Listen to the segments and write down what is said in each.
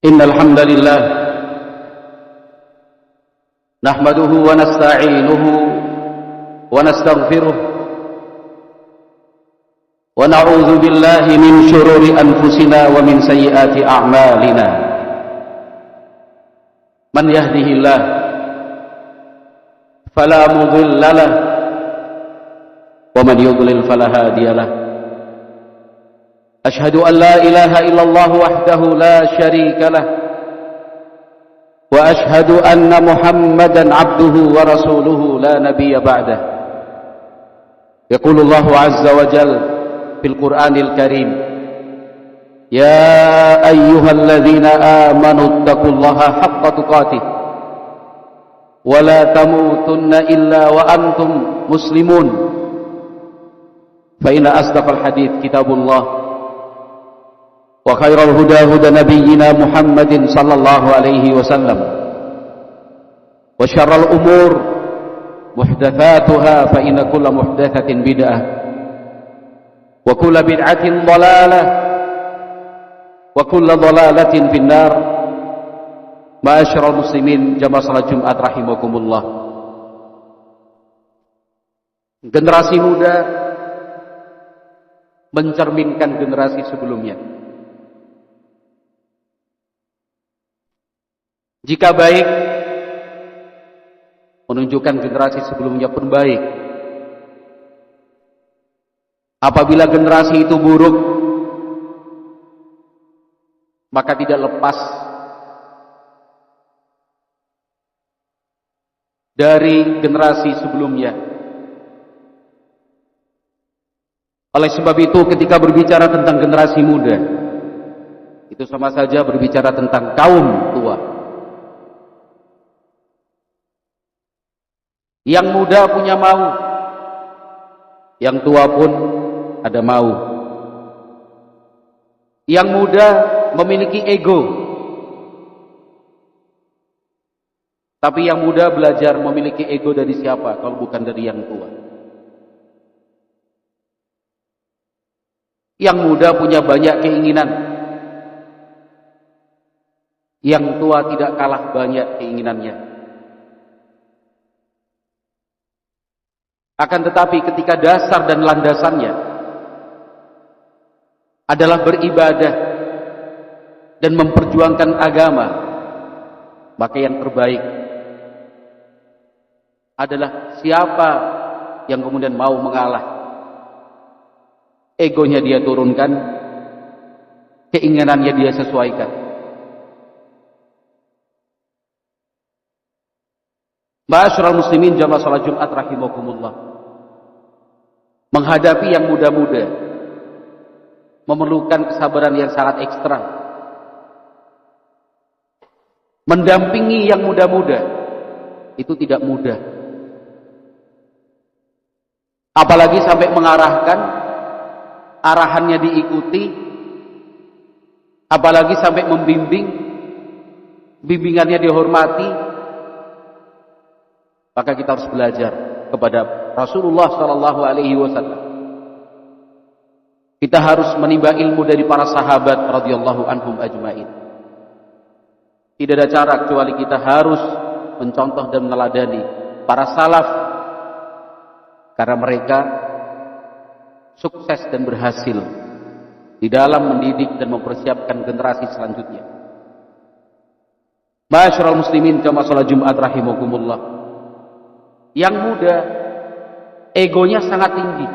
إن الحمد لله نحمده ونستعينه ونستغفره ونعوذ بالله من شرور أنفسنا ومن سيئات أعمالنا من يهده الله فلا مضل له ومن يضلل فلا هادي له أشهد أن لا إله إلا الله وحده لا شريك له وأشهد أن محمدا عبده ورسوله لا نبي بعده يقول الله عز وجل في القرآن الكريم يا أيها الذين آمنوا اتقوا الله حق تقاته ولا تموتن إلا وأنتم مسلمون فإن أصدق الحديث كتاب الله وخير الهدى هدى نبينا محمد صلى الله عليه وسلم وشر الأمور محدثاتها فإن كل محدثة بدعة وكل بدعة ضلالة وكل ضلالة في النار. Ma'asyiral muslimin jamaah salat Jumat rahimakumullah. Generasi muda mencerminkan generasi sebelumnya. Jika baik, menunjukkan generasi sebelumnya pun baik. Apabila generasi itu buruk, maka tidak lepas dari generasi sebelumnya. Oleh sebab itu, ketika berbicara tentang generasi muda, itu sama saja berbicara tentang kaum tua. Yang muda punya mau, yang tua pun ada mau. Yang muda memiliki ego, tapi yang muda belajar memiliki ego dari siapa kalau bukan dari yang tua. Yang muda punya banyak keinginan, yang tua tidak kalah banyak keinginannya. Akan tetapi ketika dasar dan landasannya adalah beribadah dan memperjuangkan agama, maka yang terbaik adalah siapa yang kemudian mau mengalah. Egonya dia turunkan, keinginannya dia sesuaikan. Ma'asyiral muslimin jamaah salat Jumat rahimakumullah. Menghadapi yang muda-muda memerlukan kesabaran yang sangat ekstra. Mendampingi yang muda-muda itu tidak mudah. Apalagi sampai mengarahkan, arahannya diikuti, apalagi sampai membimbing, bimbingannya dihormati. Maka kita harus belajar kepada Rasulullah sallallahu alaihi wasallam. Kita harus menimba ilmu dari para sahabat radhiyallahu anhum ajmain. Tidak ada cara kecuali kita harus mencontoh dan meneladani para salaf, karena mereka sukses dan berhasil di dalam mendidik dan mempersiapkan generasi selanjutnya. Ma'asyiral muslimin jamaah salat Jumat rahimakumullah. Yang muda egonya sangat tinggi.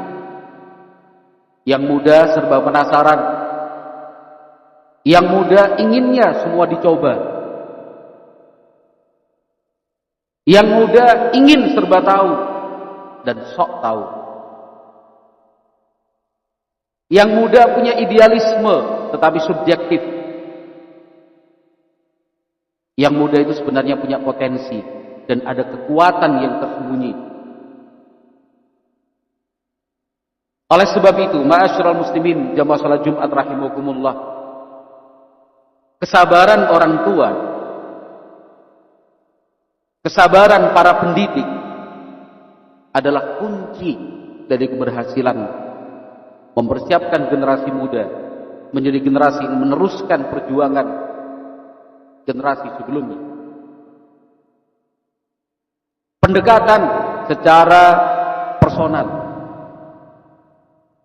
Yang muda serba penasaran. Yang muda inginnya semua dicoba. Yang muda ingin serba tahu dan sok tahu. Yang muda punya idealisme tetapi subjektif. Yang muda itu sebenarnya punya potensi dan ada kekuatan yang tersembunyi. Oleh sebab itu, ma'asyiral muslimin jamaah salat Jumat rahimakumullah, kesabaran orang tua, kesabaran para pendidik adalah kunci dari keberhasilan mempersiapkan generasi muda menjadi generasi yang meneruskan perjuangan generasi sebelumnya. Pendekatan secara personal,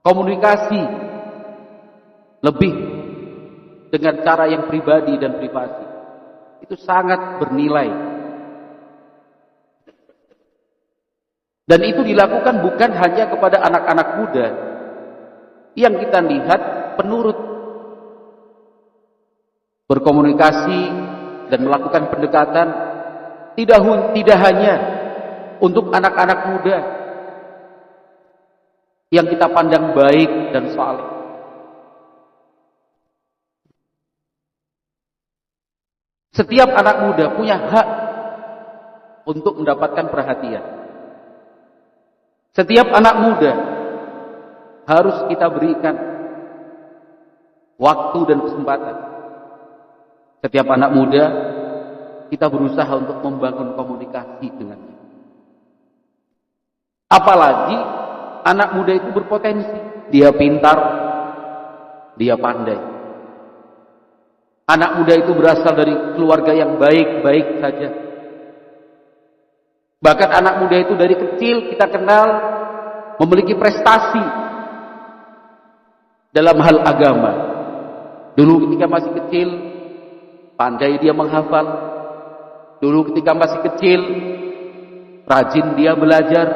komunikasi lebih dengan cara yang pribadi dan privasi, itu sangat bernilai. Dan itu dilakukan bukan hanya kepada anak-anak muda yang kita lihat penurut, berkomunikasi dan melakukan pendekatan tidak hanya untuk anak-anak muda yang kita pandang baik dan saleh. Setiap anak muda punya hak untuk mendapatkan perhatian. Setiap anak muda harus kita berikan waktu dan kesempatan. Setiap anak muda kita berusaha untuk membangun komunikasi dengannya. Apalagi anak muda itu berpotensi, dia pintar, dia pandai. Anak muda itu berasal dari keluarga yang baik-baik saja. Bahkan anak muda itu dari kecil kita kenal memiliki prestasi dalam hal agama. Dulu ketika masih kecil, pandai dia menghafal. Dulu ketika masih kecil, rajin dia belajar.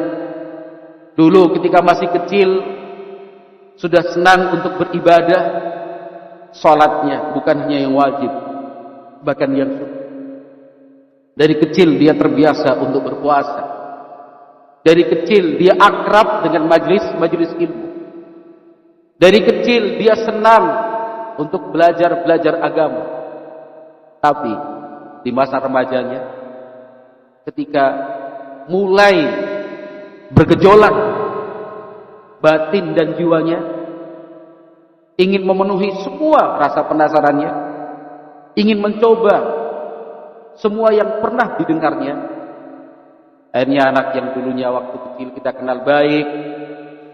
Dulu ketika masih kecil, sudah senang untuk beribadah. Salatnya bukan hanya yang wajib, bahkan yang sunnah. Dari kecil dia terbiasa untuk berpuasa. Dari kecil dia akrab dengan majelis ilmu. Dari kecil dia senang untuk belajar agama. Tapi di masa remajanya, ketika mulai bergejolak batin dan jiwanya, ingin memenuhi semua rasa penasarannya, ingin mencoba semua yang pernah didengarnya. Akhirnya anak yang dulunya waktu kecil kita kenal baik,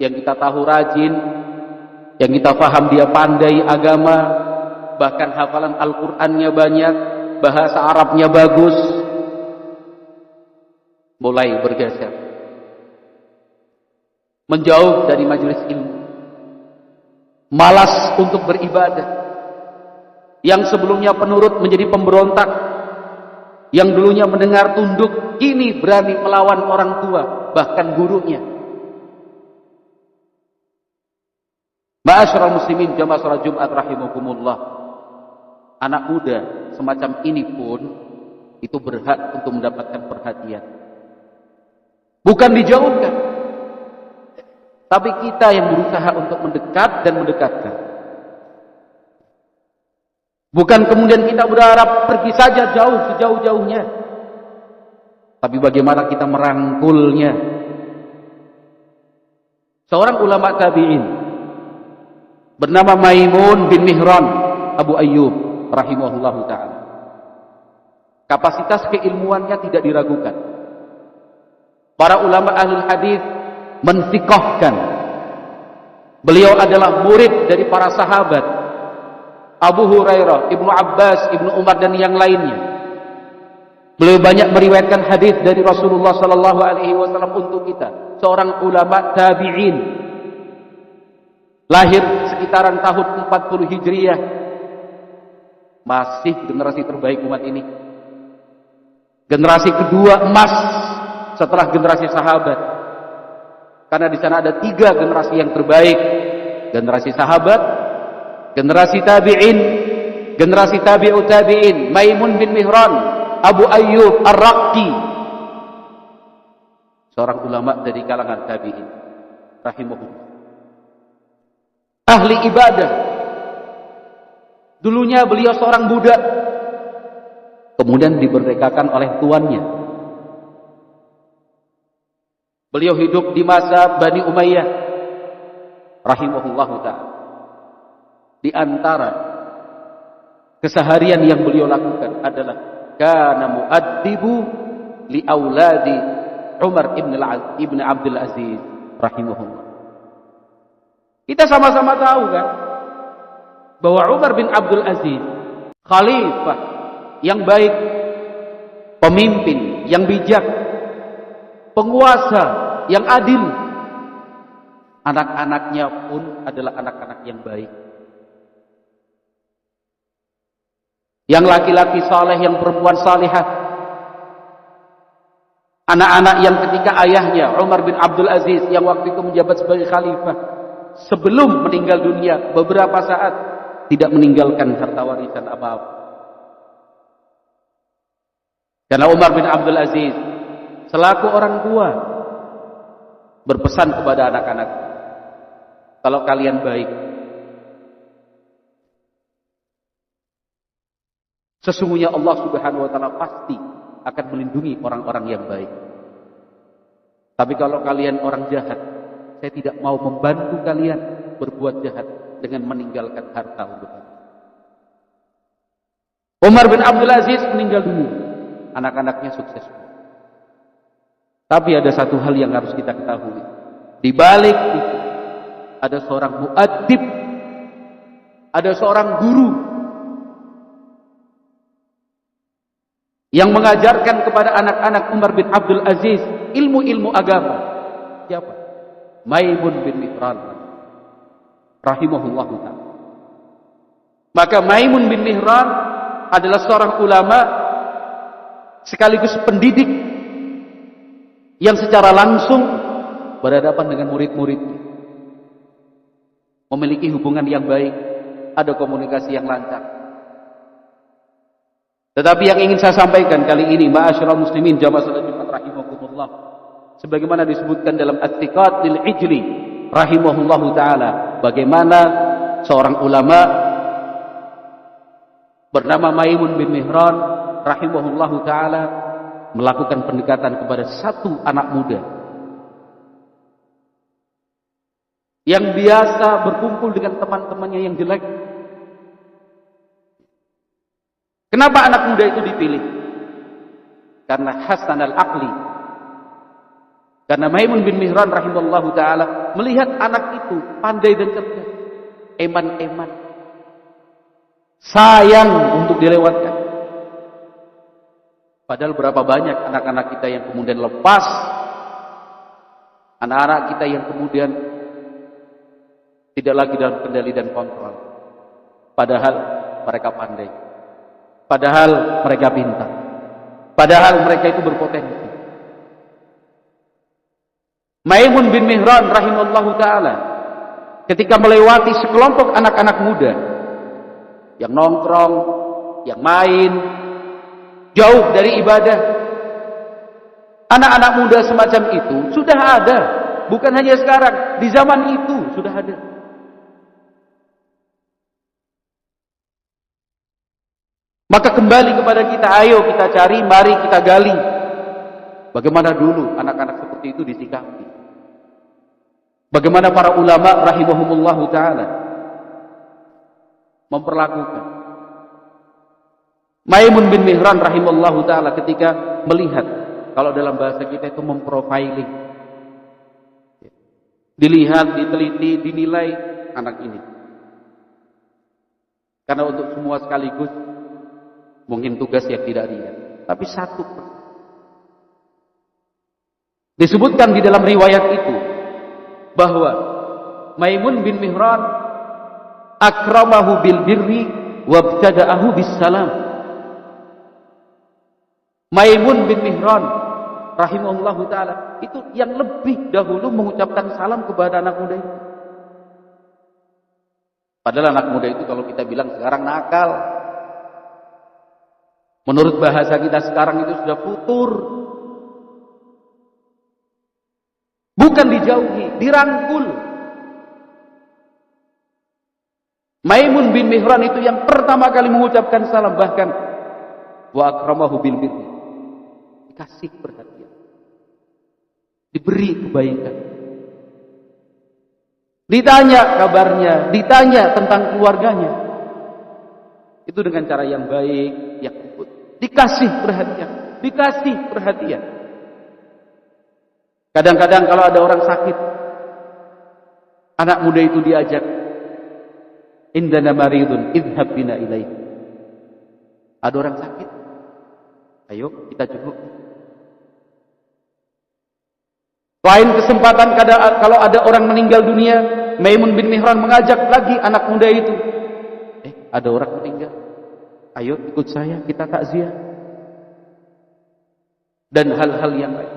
yang kita tahu rajin, yang kita paham dia pandai agama, bahkan hafalan Al-Qur'annya banyak, bahasa Arabnya bagus, mulai bergeser, menjauh dari majelis ilmu, malas untuk beribadah. Yang sebelumnya penurut menjadi pemberontak, yang dulunya mendengar tunduk, kini berani melawan orang tua, bahkan gurunya. Ma'asyiral muslimin jamaah salat Jumat rahimakumullah. Anak muda semacam ini pun itu berhak untuk mendapatkan perhatian. Bukan dijauhkan, tapi kita yang berusaha untuk mendekat dan mendekatkan. Bukan kemudian kita berharap pergi saja jauh sejauh-jauhnya, tapi bagaimana kita merangkulnya. Seorang ulama tabi'in bernama Maimun bin Mihran Abu Ayyub rahimahullahu ta'ala, kapasitas keilmuannya tidak diragukan. Para ulama ahlul hadis menfiqahkan beliau adalah murid dari para sahabat Abu Hurairah, Ibnu Abbas, Ibnu Umar dan yang lainnya. Beliau banyak meriwayatkan hadis dari Rasulullah sallallahu alaihi wasallam untuk kita. Seorang ulama tabi'in, lahir sekitaran tahun 40 Hijriah. Masih generasi terbaik umat ini. Generasi kedua emas setelah generasi sahabat. Karena di sana ada 3 generasi yang terbaik. Generasi sahabat, generasi tabi'in, generasi tabi'ut tabi'in. Maimun bin Mihran Abu Ayyub Ar-Raqi, seorang ulama dari kalangan tabi'in rahimahullah. Ahli ibadah. Dulunya beliau seorang budak, kemudian diberdekakan oleh tuannya. Beliau hidup di masa Bani Umayyah rahimahullahu ta'ala. Di antara keseharian yang beliau lakukan adalah kana muaddibu li auladi Umar ibn Abdul Aziz rahimahullah. Kita sama-sama tahu kan bahwa Umar bin Abdul Aziz, khalifah yang baik, pemimpin yang bijak, penguasa yang adil. Anak-anaknya pun adalah anak-anak yang baik. Yang laki-laki saleh, yang perempuan salihah. Anak-anak yang ketika ayahnya Umar bin Abdul Aziz yang waktu itu menjabat sebagai khalifah, sebelum meninggal dunia beberapa saat tidak meninggalkan harta warisan apa-apa. Karena Umar bin Abdul Aziz selaku orang tua berpesan kepada anak-anak, kalau kalian baik, sesungguhnya Allah Subhanahu wa taala pasti akan melindungi orang-orang yang baik. Tapi kalau kalian orang jahat, saya tidak mau membantu kalian berbuat jahat dengan meninggalkan harta untuk kalian. Umar bin Abdul Aziz meninggal dunia, anak-anaknya sukses. Tapi ada satu hal yang harus kita ketahui. Di balik itu ada seorang muadzib, ada seorang guru yang mengajarkan kepada anak-anak Umar bin Abdul Aziz ilmu-ilmu agama. Siapa? Maimun bin Mihran rahimahullahu ta'ala. Maka Maimun bin Mihran adalah seorang ulama sekaligus pendidik yang secara langsung berhadapan dengan murid-muridnya, memiliki hubungan yang baik, ada komunikasi yang lancar. Tetapi yang ingin saya sampaikan kali ini, ma'asyiral muslimin jamaah salat Jumat rahimakumullah, sebagaimana disebutkan dalam At-Thiqat lil Ijli rahimahullahu taala, bagaimana seorang ulama bernama Maimun bin Mihran rahimahullahu taala melakukan pendekatan kepada satu anak muda yang biasa berkumpul dengan teman-temannya yang jelek. Kenapa anak muda itu dipilih? Karena Hasan al-Aqli. Karena Maimun bin Mihran rahimahullahu ta'ala melihat anak itu pandai dan cerdas, eman-eman, sayang untuk dilewatkan. Padahal berapa banyak anak-anak kita yang kemudian lepas, anak-anak kita yang kemudian tidak lagi dalam kendali dan kontrol. Padahal mereka pandai, padahal mereka pintar, padahal mereka itu berpotensi. Maimun bin Mihran rahimahullahu ta'ala ketika melewati sekelompok anak-anak muda yang nongkrong, yang main jauh dari ibadah, anak-anak muda semacam itu sudah ada, bukan hanya sekarang, di zaman itu sudah ada. Maka kembali kepada kita, ayo kita cari, mari kita gali bagaimana dulu anak-anak seperti itu disikapi, bagaimana para ulama rahimahumullahu ta'ala memperlakukan. Maimun bin Mihran rahimahullahu ta'ala ketika melihat, kalau dalam bahasa kita itu memprofiling, dilihat, diteliti, dinilai anak ini, karena untuk semua sekaligus mungkin tugas yang tidak ringan, tapi satu disebutkan di dalam riwayat itu bahwa Maimun bin Mihran akramahu bil birri wabtada'ahu bis salam. Maimun bin Mihran rahimahullahu ta'ala itu yang lebih dahulu mengucapkan salam kepada anak muda itu. Padahal anak muda itu kalau kita bilang sekarang nakal, menurut bahasa kita sekarang itu sudah futur. Bukan dijauhi, dirangkul. Maimun bin Mihran itu yang pertama kali mengucapkan salam, bahkan wa akramahu bil birri, dikasih perhatian, diberi kebaikan, ditanya kabarnya, ditanya tentang keluarganya, itu dengan cara yang baik, yang lembut, dikasih perhatian, dikasih perhatian. Kadang-kadang kalau ada orang sakit, anak muda itu diajak, indana maridun idhab bina ilaih. Ada orang sakit, Ayo kita jenguk. Lain kesempatan kalau ada orang meninggal dunia, Maimun bin Mihran mengajak lagi anak muda itu. Ada orang meninggal. Ayo ikut saya, kita takziah. Dan hal-hal yang lain.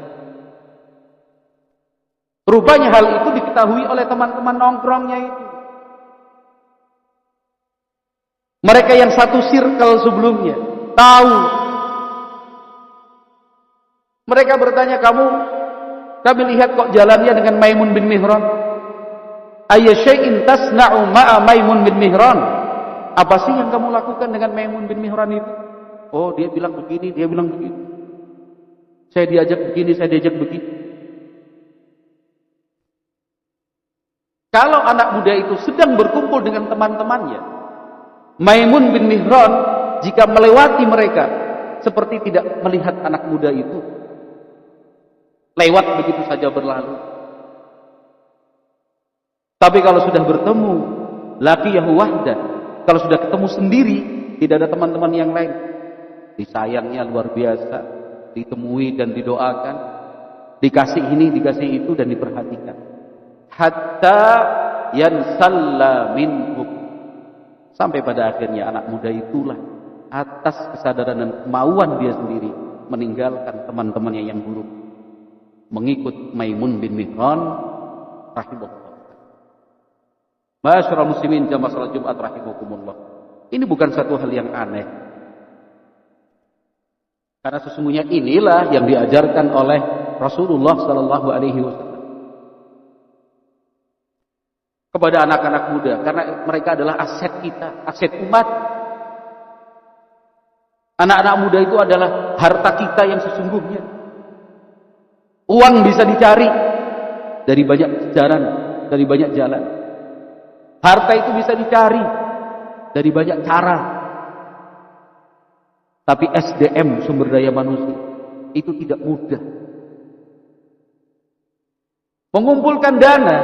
Rupanya hal itu diketahui oleh teman-teman nongkrongnya itu. Mereka yang satu circle sebelumnya tahu. Mereka bertanya, kami lihat kok jalannya dengan Maimun bin Mihran. Ayya syai'in tasna'u ma'a Maimun bin Mihran? Apa sih yang kamu lakukan dengan Maimun bin Mihran itu? Oh, dia bilang begini, dia bilang begitu. Saya diajak begini, saya diajak begitu. Kalau anak muda itu sedang berkumpul dengan teman-temannya, Maimun bin Mihran jika melewati mereka seperti tidak melihat anak muda itu, lewat begitu saja berlalu. Tapi kalau sudah bertemu, laqiyahu wahda, kalau sudah ketemu sendiri, tidak ada teman-teman yang lain, disayangnya luar biasa, ditemui dan didoakan, dikasih ini, dikasih itu, dan diperhatikan. Hatta yansalla minhum, sampai pada akhirnya anak muda itulah atas kesadaran dan kemauan dia sendiri meninggalkan teman-temannya yang buruk, mengikut Maimun bin Mihran rahimahullah. Ma'asyiral muslimin jamaah salat Jumat rahimakumullah. Ini bukan satu hal yang aneh. Karena sesungguhnya inilah yang diajarkan oleh Rasulullah sallallahu alaihi wasallam kepada anak-anak muda, karena mereka adalah aset kita, aset umat. Anak-anak muda itu adalah harta kita yang sesungguhnya. Uang bisa dicari dari banyak jalan, dari banyak jalan. Harta itu bisa dicari dari banyak cara. Tapi SDM, sumber daya manusia, itu tidak mudah. Mengumpulkan dana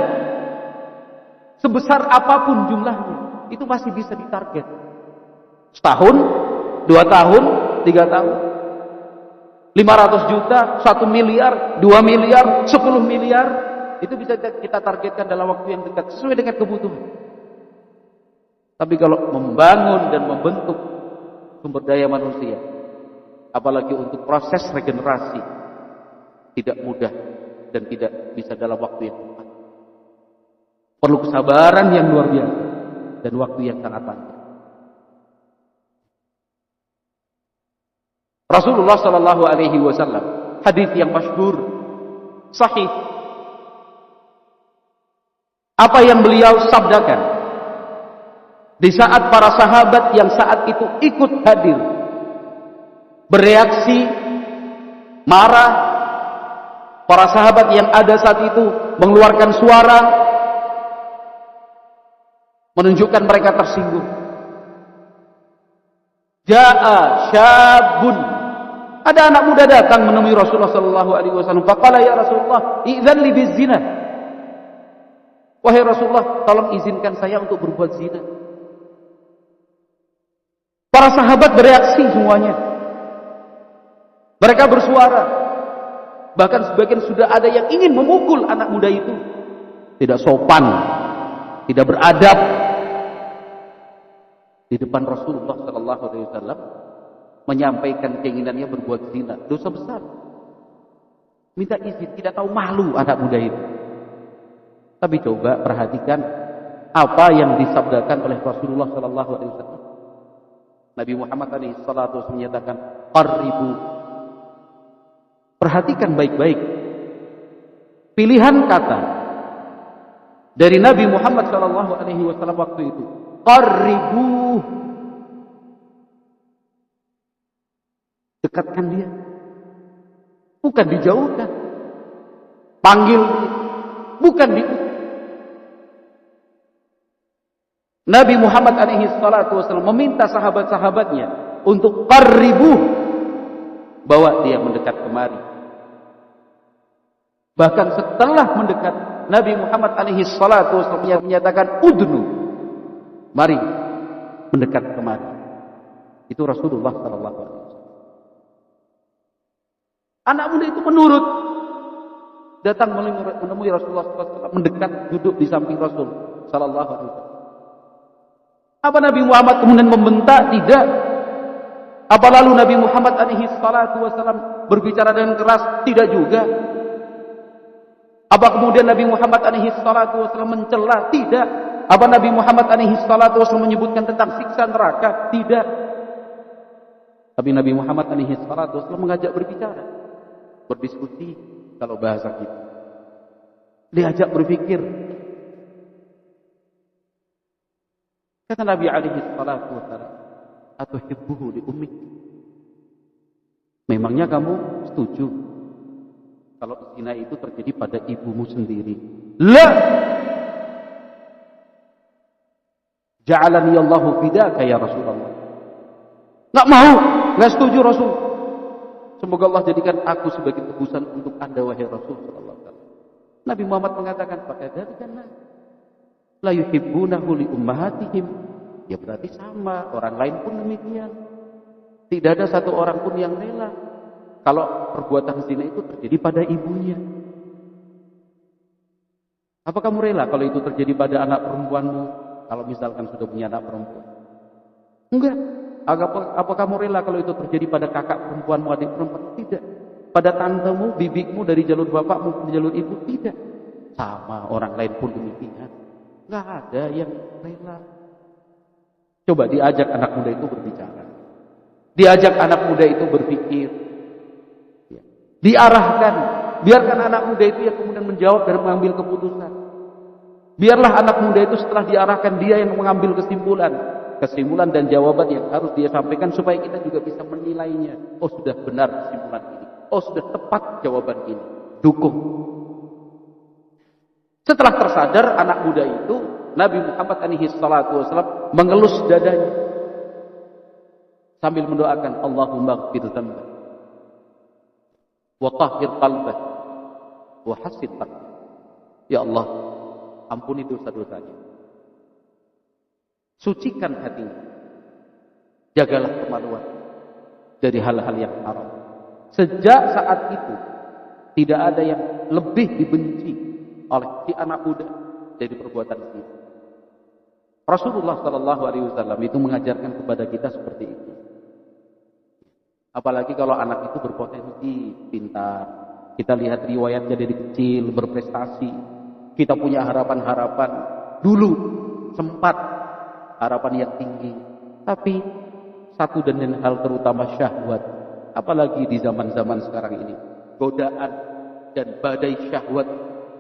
sebesar apapun jumlahnya, itu masih bisa ditarget. Setahun, 2 tahun, 3 tahun. 500 juta, 1 miliar, 2 miliar, 10 miliar, itu bisa kita targetkan dalam waktu yang dekat sesuai dengan kebutuhan. Tapi kalau membangun dan membentuk sumber daya manusia, apalagi untuk proses regenerasi, tidak mudah dan tidak bisa dalam waktu yang cepat. Perlu kesabaran yang luar biasa dan waktu yang sangat panjang. Rasulullah sallallahu alaihi wasallam, hadis yang masyhur, sahih. Apa yang beliau sabdakan di saat para sahabat yang saat itu ikut hadir bereaksi marah, para sahabat yang ada saat itu mengeluarkan suara menunjukkan mereka tersinggung. Jaa syabun, ada anak muda datang menemui Rasulullah sallallahu alaihi wasallam. Faqala ya Rasulullah, idzan li bizina. Wahai Rasulullah, tolong izinkan saya untuk berbuat zina. Para sahabat bereaksi semuanya. Mereka bersuara. Bahkan sebagian sudah ada yang ingin memukul anak muda itu. Tidak sopan, tidak beradab. Di depan Rasulullah sallallahu alaihi wasallam menyampaikan keinginannya berbuat zina, dosa besar. Minta izin, tidak tahu malu anak muda itu. Tapi coba perhatikan apa yang disabdakan oleh Rasulullah sallallahu alaihi wasallam. Nabi Muhammad alaihi salatu wasallam menyatakan, "Qaribu." Perhatikan baik-baik pilihan kata dari Nabi Muhammad sallallahu alaihi wasallam waktu itu. Qaribu. Dekatkan dia. Bukan dijauhkan. Panggil, bukan Nabi Muhammad alaihi salatu wasallam meminta sahabat-sahabatnya untuk qaribu, bawa dia mendekat kemari. Bahkan setelah mendekat, Nabi Muhammad alaihi salatu wasallam menyatakan udnu, mari mendekat kemari. Itu Rasulullah sallallahu alaihi wasallam. Anak muda itu menurut. Datang menemui Rasulullah SAW, mendekat, duduk di samping Rasul Sallallahu Alaihi Wasallam. Apa Nabi Muhammad kemudian membentak? Tidak. Apa lalu Nabi Muhammad alaihi salatu wasallam berbicara dengan keras? Tidak juga. Apa kemudian Nabi Muhammad alaihi salatu wasallam mencela? Tidak. Apa Nabi Muhammad alaihi salatu wasallam menyebutkan tentang siksa neraka? Tidak. Tapi Nabi Muhammad alaihi salatu wasallam mengajak berbicara, berdiskusi, kalau bahasa kita. Diajak berpikir. Kata Nabi alaihi salatu wasallam, "Atuhibbuhu li ummik?" Memangnya kamu setuju kalau zina itu terjadi pada ibumu sendiri? La. Ja'alani Allahu fidaka ya Rasulullah. Enggak mau, enggak setuju Rasul. Semoga Allah jadikan aku sebagai tebusan untuk Anda wahai Rasul sallallahu alaihi wasallam. Nabi Muhammad mengatakan, "Fakadzalika la yuhibbunahu li ummahatihim." Ya berarti sama, orang lain pun demikian. Tidak ada satu orang pun yang rela kalau perbuatan zina itu terjadi pada ibunya. Apa kamu rela kalau itu terjadi pada anak perempuanmu? Kalau misalkan sudah punya anak perempuan. Enggak. Apa kamu rela kalau itu terjadi pada kakak perempuanmu, adik perempuan? Tidak. Pada tantemu, bibikmu dari jalur bapakmu, dari jalur ibu? Tidak. Sama, orang lain pun demikian. Enggak ada yang rela. Coba diajak anak muda itu berbicara. Diajak anak muda itu berpikir. Diarahkan. Biarkan anak muda itu yang kemudian menjawab dan mengambil keputusan. Biarlah anak muda itu setelah diarahkan, dia yang mengambil kesimpulan. Kesimpulan dan jawaban yang harus dia sampaikan supaya kita juga bisa menilainya. Oh sudah benar kesimpulan ini. Oh sudah tepat jawaban ini. Dukung. Setelah tersadar anak muda itu, Nabi Muhammad alaihi salatu wasallam mengelus dadanya sambil mendoakan, Allahumma ighfir dzambah wa tahhir qalbah wa hassin qalbah. Ya Allah, ampuni dosa-dosanya. Sucikan hatinya. Jagalah kemaluan dari hal-hal yang haram. Sejak saat itu tidak ada yang lebih dibenci oleh si anak muda dari perbuatan zina. Rasulullah Sallallahu Alaihi Wasallam itu mengajarkan kepada kita seperti itu. Apalagi kalau anak itu berpotensi pintar. Kita lihat riwayatnya dari kecil berprestasi. Kita punya harapan-harapan. Dulu sempat harapan yang tinggi, tapi satu dan lain hal terutama syahwat, apalagi di zaman-zaman sekarang ini, godaan dan badai syahwat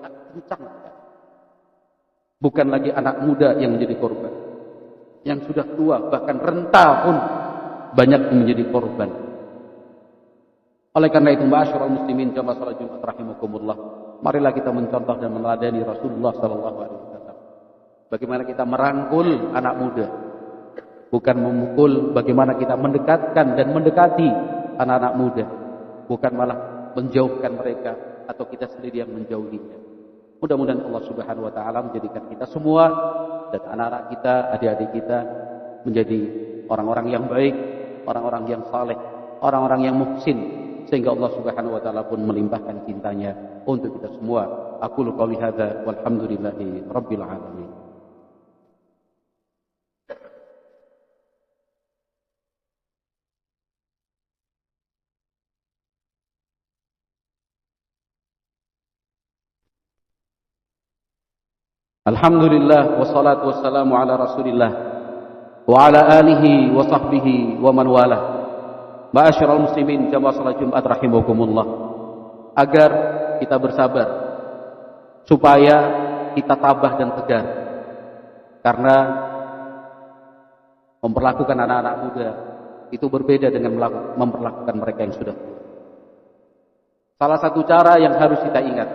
tak kencang. Bukan lagi anak muda yang menjadi korban, yang sudah tua bahkan renta pun banyak yang menjadi korban. Oleh karena itu, ma'asyiral muslimin jamaah salat Jumat rahimakumullah, marilah kita mencontoh dan meneladani Rasulullah sallallahu alaihi wasallam. Bagaimana kita merangkul anak muda, bukan memukul. Bagaimana kita mendekatkan dan mendekati anak-anak muda, bukan malah menjauhkan mereka atau kita sendiri yang menjauhinya. Mudah-mudahan Allah Subhanahu wa taala menjadikan kita semua dan anak-anak kita, adik-adik kita menjadi orang-orang yang baik, orang-orang yang saleh, orang-orang yang muhsin, sehingga Allah Subhanahu wa taala pun melimpahkan cintanya untuk kita semua. Aqulu qouli hadza walhamdulillahi rabbil alamin. Alhamdulillah wassalatu wassalamu ala Rasulillah wa ala alihi wa sahbihi wa man wala. Ma'asyiral muslimin jamaah salat Jumat rahimakumullah. Agar kita bersabar supaya kita tabah dan tegar. Karena memperlakukan anak-anak muda itu berbeda dengan memperlakukan mereka yang sudah tua. Salah satu cara yang harus kita ingat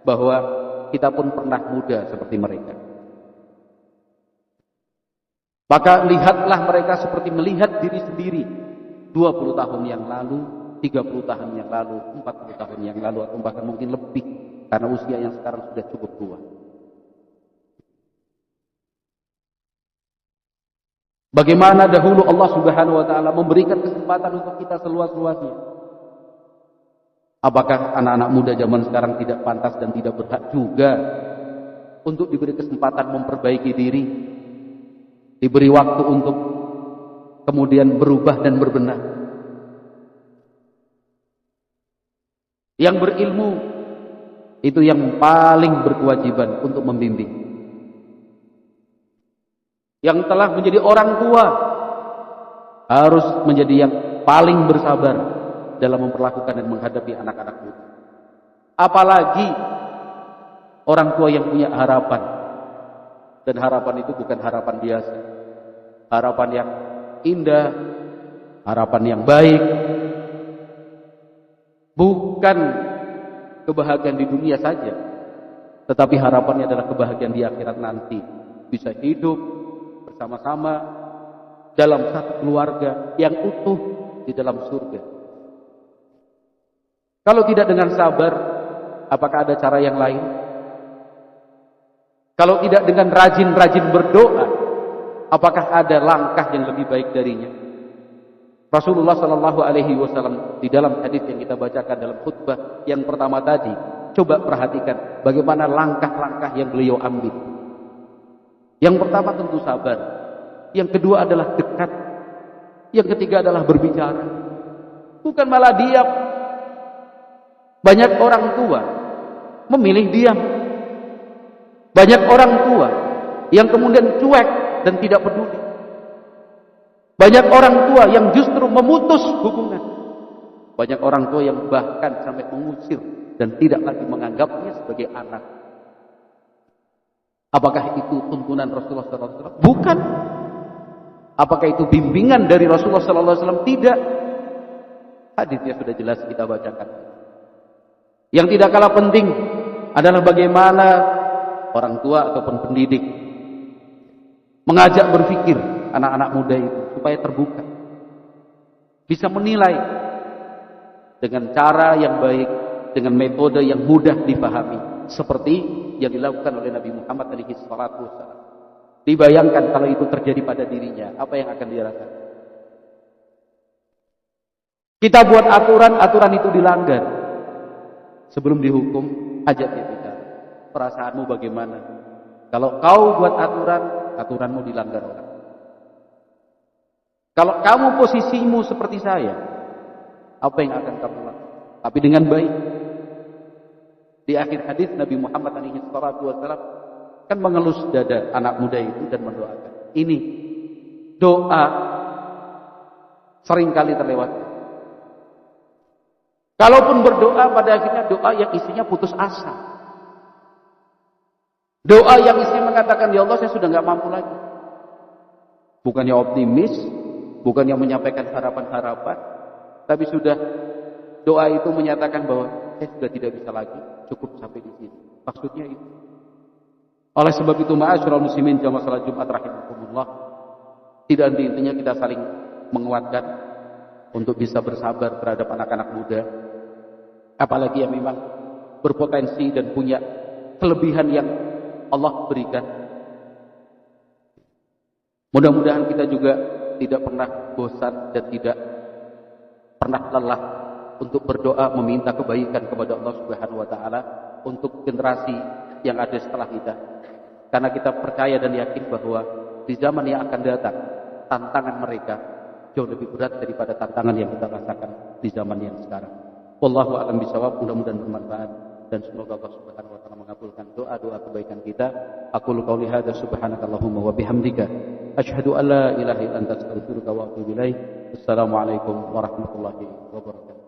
bahwa kita pun pernah muda seperti mereka. Maka lihatlah mereka seperti melihat diri sendiri 20 tahun yang lalu, 30 tahun yang lalu, 40 tahun yang lalu, atau bahkan mungkin lebih, karena usia yang sekarang sudah cukup tua. Bagaimana dahulu Allah Subhanahu wa taala memberikan kesempatan untuk kita seluas-luasnya. Apakah anak-anak muda zaman sekarang tidak pantas dan tidak berhak juga untuk diberi kesempatan memperbaiki diri, diberi waktu untuk kemudian berubah dan berbenah? Yang berilmu itu yang paling berkewajiban untuk membimbing. Yang telah menjadi orang tua harus menjadi yang paling bersabar dalam memperlakukan dan menghadapi anak-anak muda. Apalagi orang tua yang punya harapan. Dan harapan itu bukan harapan biasa. Harapan yang indah, harapan yang baik. Bukan kebahagiaan di dunia saja, tetapi harapannya adalah kebahagiaan di akhirat nanti. Bisa hidup bersama-sama dalam satu keluarga yang utuh di dalam surga. Kalau tidak dengan sabar, apakah ada cara yang lain? Kalau tidak dengan rajin-rajin berdoa, apakah ada langkah yang lebih baik darinya? Rasulullah Shallallahu Alaihi Wasallam di dalam hadis yang kita bacakan dalam khutbah yang pertama tadi, coba perhatikan bagaimana langkah-langkah yang beliau ambil. Yang pertama tentu sabar, yang kedua adalah dekat, yang ketiga adalah berbicara, bukan malah diam. Banyak orang tua memilih diam, banyak orang tua yang kemudian cuek dan tidak peduli. Banyak orang tua yang justru memutus hubungan. Banyak orang tua yang bahkan sampai mengusir dan tidak lagi menganggapnya sebagai anak. Apakah itu tuntunan Rasulullah SAW? Bukan. Apakah itu bimbingan dari Rasulullah SAW? Tidak. Hadisnya sudah jelas kita bacakan. Yang tidak kalah penting adalah bagaimana orang tua ataupun pendidik mengajak berpikir anak-anak muda itu supaya terbuka, bisa menilai dengan cara yang baik, dengan metode yang mudah dipahami, seperti yang dilakukan oleh Nabi Muhammad SAW. Dibayangkan kalau itu terjadi pada dirinya, apa yang akan dia rasakan? Kita buat aturan itu dilanggar. Sebelum dihukum, ajak dia bicara. Perasaanmu bagaimana? Kalau kau buat aturanmu dilanggar orang. Kalau kamu posisimu seperti saya, apa yang akan kamu lakukan? Tapi dengan baik. Di akhir hadis Nabi Muhammad SAW kan mengelus dada anak muda itu dan mendoakan. Ini doa seringkali terlewatkan. Kalaupun berdoa pada akhirnya doa yang isinya putus asa. Doa yang isinya mengatakan, ya Allah saya sudah nggak mampu lagi. Bukannya optimis, bukannya menyampaikan harapan-harapan, tapi sudah doa itu menyatakan bahwa saya sudah tidak bisa lagi, cukup sampai di sini. Maksudnya itu. Oleh sebab itu, ma'asyiral muslimin jamaah salat Jumat rahimakumullah, tidak henti-hentinya kita saling menguatkan untuk bisa bersabar terhadap anak-anak muda, apalagi yang memang berpotensi dan punya kelebihan yang Allah berikan. Mudah-mudahan kita juga tidak pernah bosan dan tidak pernah lelah untuk berdoa meminta kebaikan kepada Allah Subhanahu wa taala untuk generasi yang ada setelah kita. Karena kita percaya dan yakin bahwa di zaman yang akan datang tantangan mereka jauh lebih berat daripada tantangan yang kita rasakan di zaman yang sekarang. Wallahu a'lam bishawab. Mudah-mudahan bermanfaat dan semoga Allah Subhanahu wa taala mengabulkan doa-doa kebaikan kita. Aqulu qouli hadza subhanakallahumma wa bihamdika asyhadu an la ilaha illa anta astaghfiruka wa atubu ilaik. Assalamualaikum warahmatullahi wabarakatuh.